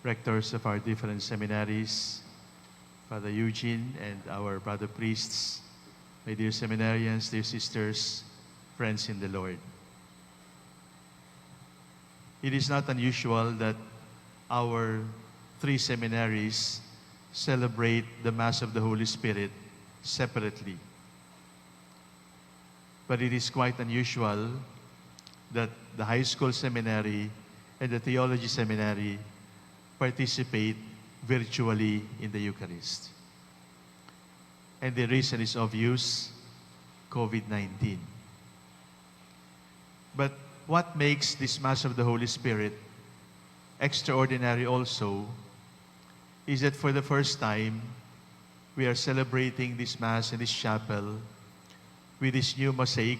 rectors of our different seminaries, Father Eugene and our brother priests, my dear seminarians, dear sisters, friends in the Lord. It is not unusual that our three seminaries celebrate the Mass of the Holy Spirit separately. But it is quite unusual that the high school seminary and the theology seminary participate virtually in the Eucharist. And the reason is obvious, COVID-19. But what makes this Mass of the Holy Spirit extraordinary also is that for the first time, we are celebrating this Mass in this chapel with this new mosaic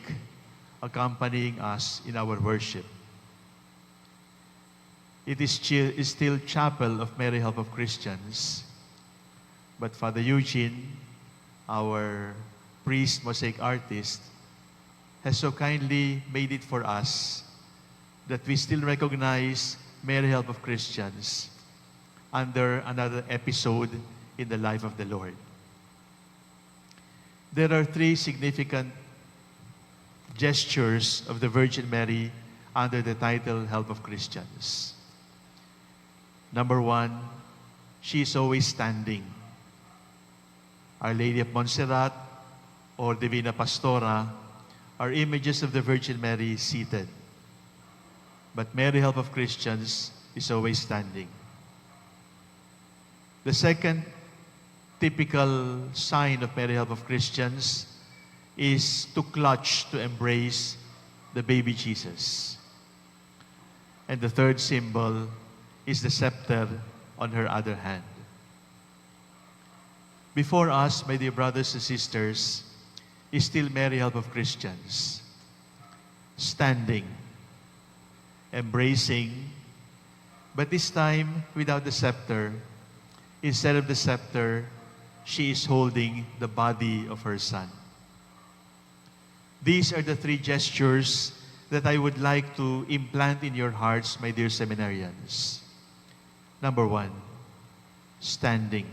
accompanying us in our worship. It is still Chapel of Mary Help of Christians, but Father Eugene, our priest mosaic artist, has so kindly made it for us that we still recognize Mary Help of Christians under another episode in the life of the Lord. There are three significant gestures of the Virgin Mary under the title Help of Christians. Number one, she is always standing. Our Lady of Montserrat or Divina Pastora are images of the Virgin Mary seated. But Mary Help of Christians is always standing. The second typical sign of Mary Help of Christians is to clutch, to embrace the baby Jesus. And the third symbol is the scepter on her other hand. Before us, my dear brothers and sisters, is still Mary Help of Christians, standing, embracing, but this time without the scepter. Instead of the scepter, she is holding the body of her Son. These are the three gestures that I would like to implant in your hearts, my dear seminarians. Number one, standing.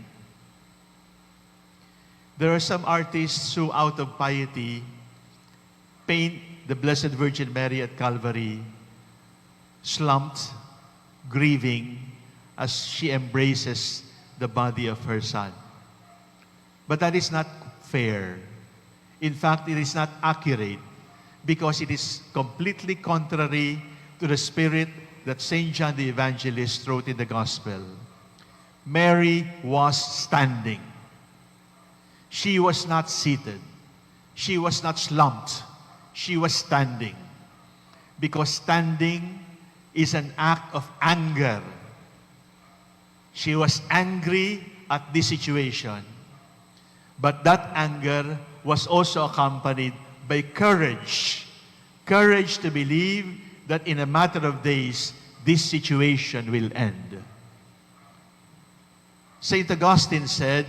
There are some artists who, out of piety, paint the Blessed Virgin Mary at Calvary, slumped, grieving, as she embraces the body of her Son. But that is not fair. In fact, it is not accurate because it is completely contrary to the spirit that St. John the Evangelist wrote in the Gospel. Mary was standing. She was not seated. She was not slumped. She was standing. Because standing is an act of anger. She was angry at this situation. But that anger was also accompanied by courage. Courage to believe that in a matter of days, this situation will end. St. Augustine said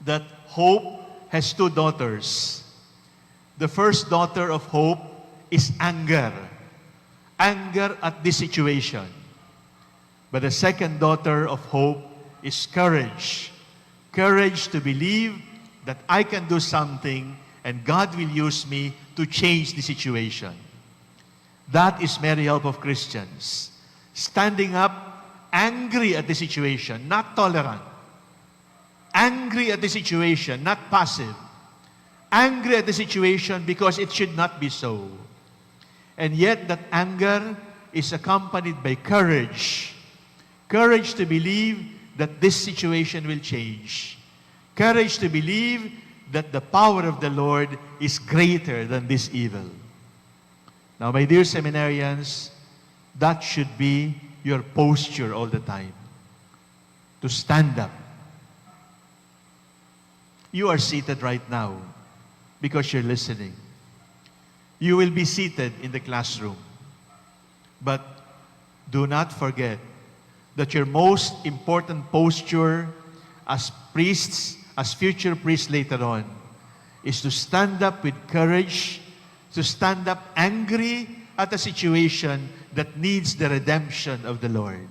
that hope has two daughters. The first daughter of hope is anger. Anger at this situation. But the second daughter of hope is courage. Courage to believe that I can do something and God will use me to change the situation. That is Mary Help of Christians. Standing up, angry at the situation, not tolerant. Angry at the situation, not passive. Angry at the situation because it should not be so. And yet that anger is accompanied by courage. Courage to believe that this situation will change. Courage to believe that the power of the Lord is greater than this evil. Now, my dear seminarians, that should be your posture all the time. To stand up. You are seated right now because you're listening. You will be seated in the classroom. But do not forget that your most important posture as priests, as future priests later on, is to stand up with courage, to stand up angry at a situation that needs the redemption of the Lord.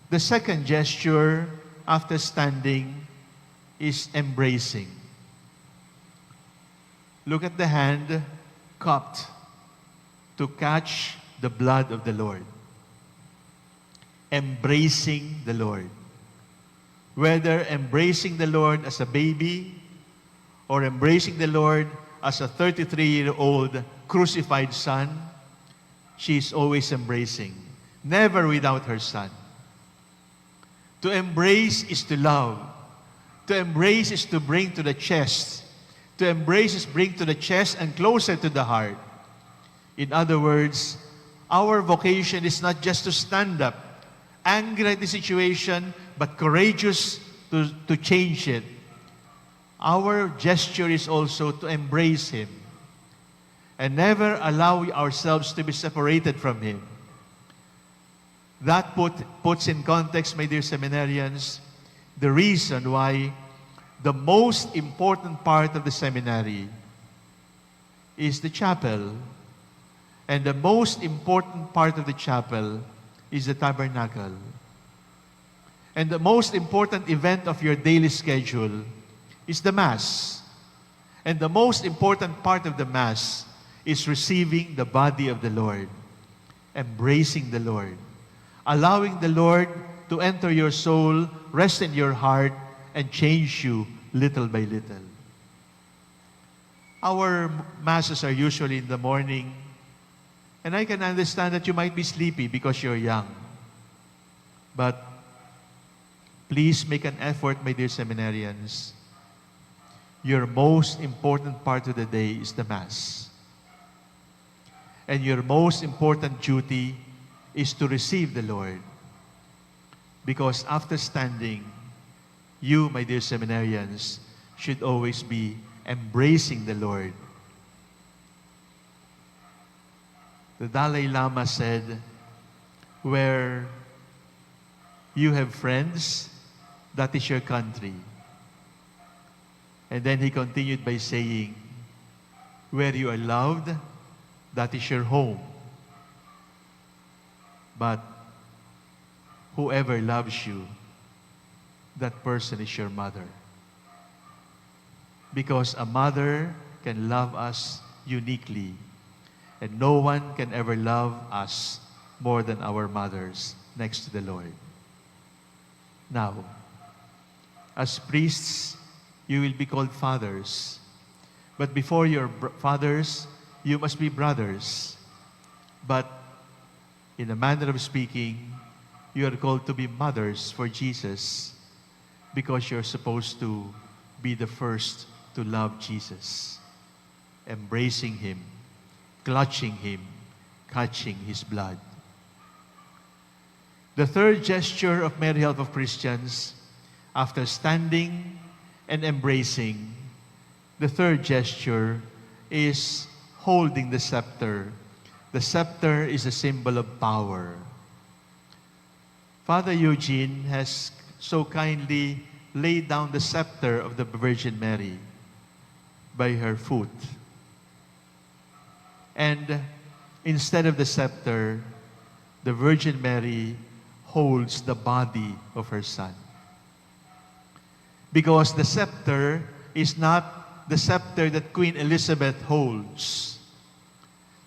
The second gesture after standing is embracing. Look at the hand cupped to catch the blood of the Lord. Embracing the Lord. Whether embracing the Lord as a baby or embracing the Lord as a 33-year-old crucified son, she is always embracing, never without her son. To embrace is to love. To embrace is to bring to the chest. To embrace is bring to the chest and closer to the heart. In other words, our vocation is not just to stand up, angry at the situation, but courageous to change it. Our gesture is also to embrace Him and never allow ourselves to be separated from Him. That puts in context, my dear seminarians, the reason why the most important part of the seminary is the chapel. And the most important part of the chapel is the tabernacle. And the most important event of your daily schedule is the Mass. And the most important part of the Mass is receiving the body of the Lord, embracing the Lord, allowing the Lord to enter your soul, rest in your heart, and change you little by little. Our Masses are usually in the morning, and I can understand that you might be sleepy because you're young. But please make an effort, my dear seminarians. Your most important part of the day is the Mass. And your most important duty is to receive the Lord. Because after standing, you, my dear seminarians, should always be embracing the Lord. The Dalai Lama said, where you have friends, that is your country. And then he continued by saying, where you are loved, that is your home. But whoever loves you, that person is your mother. Because a mother can love us uniquely, and no one can ever love us more than our mothers next to the Lord. Now, as priests, you will be called fathers. But before you're fathers, you must be brothers. But in a manner of speaking, you are called to be mothers for Jesus, because you're supposed to be the first to love Jesus, embracing Him, clutching Him, catching His blood. The third gesture of Mary, Help of Christians, after standing and embracing, the third gesture is holding the scepter. The scepter is a symbol of power. Father Eugene has so kindly laid down the scepter of the Virgin Mary by her foot. And instead of the scepter, the Virgin Mary holds the body of her Son. Because the scepter is not the scepter that Queen Elizabeth holds.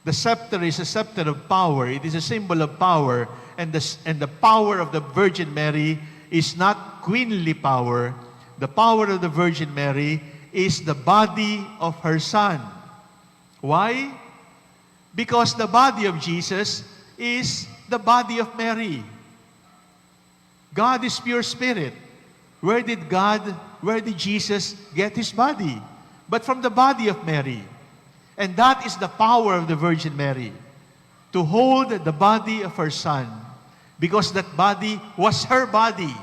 The scepter is a scepter of power. It is a symbol of power. And the power of the Virgin Mary is not queenly power. The power of the Virgin Mary is the body of her Son. Why? Because the body of Jesus is the body of Mary. God is pure spirit. Where did Jesus get His body? But from the body of Mary. And that is the power of the Virgin Mary, to hold the body of her Son, because that body was her body.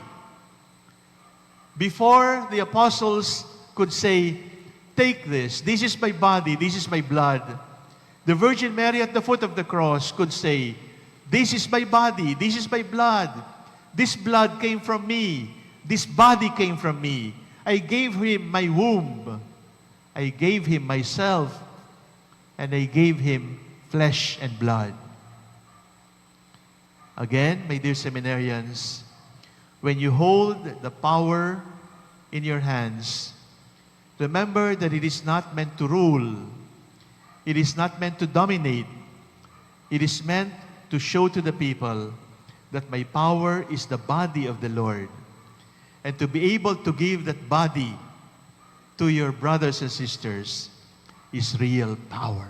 Before the apostles could say, take this is my body, this is my blood, the Virgin Mary at the foot of the cross could say, this is my body, this is my blood, this blood came from me, this body came from me. I gave Him my womb, I gave Him myself, and I gave Him flesh and blood. Again, my dear seminarians, when you hold the power in your hands, remember that it is not meant to rule. It is not meant to dominate. It is meant to show to the people that my power is the body of the Lord. And to be able to give that body to your brothers and sisters is real power.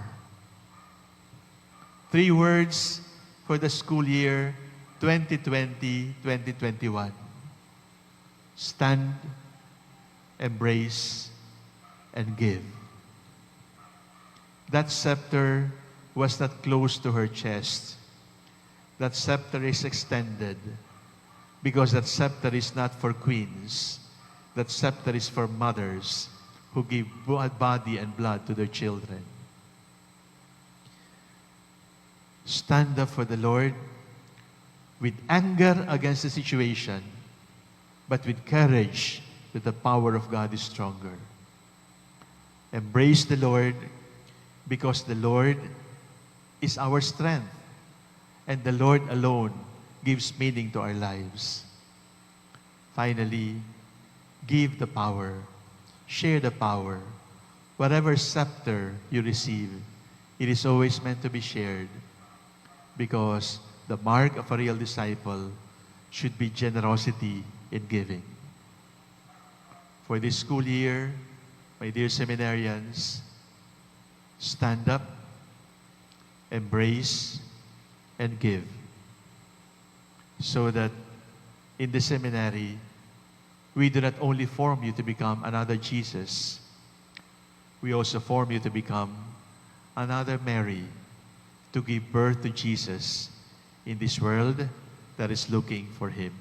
3 words for the school year 2020-2021. Stand, embrace, and give. That scepter was not close to her chest. That scepter is extended because that scepter is not for queens. That scepter is for mothers who give body and blood to their children. Stand up for the Lord with anger against the situation, but with courage that the power of God is stronger. Embrace the Lord because the Lord is our strength, and the Lord alone gives meaning to our lives. Finally, give the power, share the power. Whatever scepter you receive, it is always meant to be shared, because the mark of a real disciple should be generosity in giving. For this school year, my dear seminarians, stand up, embrace, and give, so that in the seminary, we do not only form you to become another Jesus, we also form you to become another Mary, to give birth to Jesus in this world that is looking for Him.